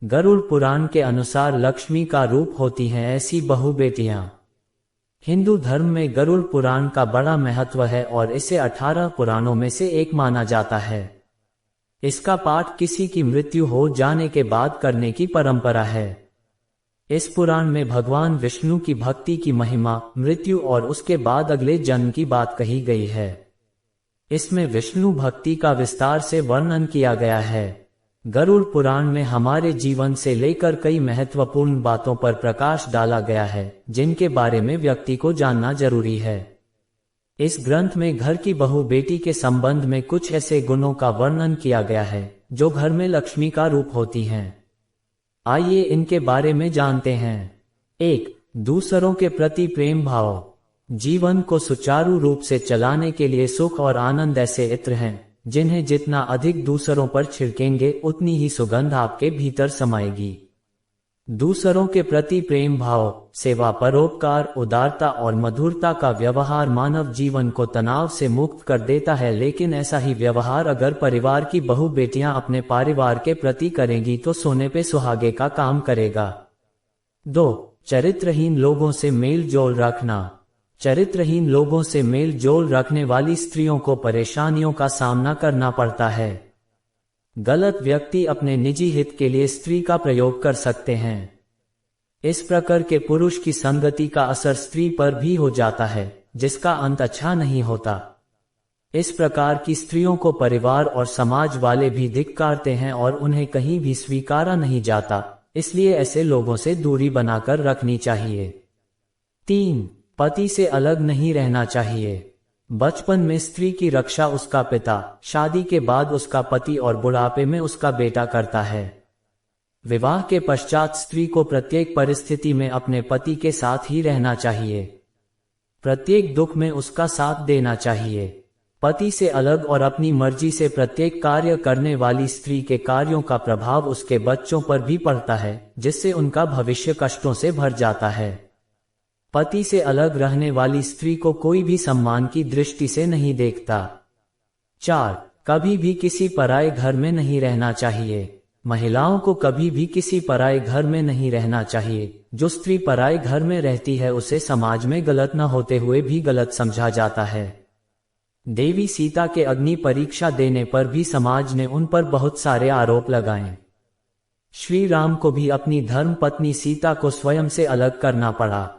गरुड़ पुराण के अनुसार लक्ष्मी का रूप होती हैं ऐसी बहु बेटियां। हिंदू धर्म में गरुड़ पुराण का बड़ा महत्व है और इसे 18 पुराणों में से एक माना जाता है। इसका पाठ किसी की मृत्यु हो जाने के बाद करने की परंपरा है। इस पुराण में भगवान विष्णु की भक्ति की महिमा, मृत्यु और उसके बाद अगले जन्म की बात कही गई है। इसमें विष्णु भक्ति का विस्तार से वर्णन किया गया है। गरुड़ पुराण में हमारे जीवन से लेकर कई महत्वपूर्ण बातों पर प्रकाश डाला गया है, जिनके बारे में व्यक्ति को जानना जरूरी है। इस ग्रंथ में घर की बहू बेटी के संबंध में कुछ ऐसे गुणों का वर्णन किया गया है जो घर में लक्ष्मी का रूप होती हैं। आइए इनके बारे में जानते हैं। 1. दूसरों के प्रति प्रेम भाव। जीवन को सुचारू रूप से चलाने के लिए सुख और आनंद ऐसे इत्र हैं जिन्हें जितना अधिक दूसरों पर छिड़केंगे उतनी ही सुगंध आपके भीतर समाएगी। दूसरों के प्रति प्रेम भाव, सेवा, परोपकार, उदारता और मधुरता का व्यवहार मानव जीवन को तनाव से मुक्त कर देता है, लेकिन ऐसा ही व्यवहार अगर परिवार की बहु बेटियां अपने परिवार के प्रति करेंगी तो सोने पे सुहागे का काम करेगा। 2. चरित्रहीन लोगों से मेल जोल रखना। चरित्रहीन लोगों से मेल जोल रखने वाली स्त्रियों को परेशानियों का सामना करना पड़ता है। गलत व्यक्ति अपने निजी हित के लिए स्त्री का प्रयोग कर सकते हैं। इस प्रकार के पुरुष की संगति का असर स्त्री पर भी हो जाता है, जिसका अंत अच्छा नहीं होता। इस प्रकार की स्त्रियों को परिवार और समाज वाले भी धिक्कारते हैं और उन्हें कहीं भी स्वीकारा नहीं जाता, इसलिए ऐसे लोगों से दूरी बनाकर रखनी चाहिए। 3. पति से अलग नहीं रहना चाहिए। बचपन में स्त्री की रक्षा उसका पिता, शादी के बाद उसका पति और बुढ़ापे में उसका बेटा करता है। विवाह के पश्चात स्त्री को प्रत्येक परिस्थिति में अपने पति के साथ ही रहना चाहिए। प्रत्येक दुख में उसका साथ देना चाहिए। पति से अलग और अपनी मर्जी से प्रत्येक कार्य करने वाली स्त्री के कार्यों का प्रभाव उसके बच्चों पर भी पड़ता है, जिससे उनका भविष्य कष्टों से भर जाता है। पति से अलग रहने वाली स्त्री को कोई भी सम्मान की दृष्टि से नहीं देखता। 4. कभी भी किसी पराये घर में नहीं रहना चाहिए। महिलाओं को कभी भी किसी पराये घर में नहीं रहना चाहिए। जो स्त्री पराये घर में रहती है उसे समाज में गलत न होते हुए भी गलत समझा जाता है। देवी सीता के अग्नि परीक्षा देने पर भी समाज ने उन पर बहुत सारे आरोप लगाए। श्री राम को भी अपनी धर्म पत्नी सीता को स्वयं से अलग करना पड़ा।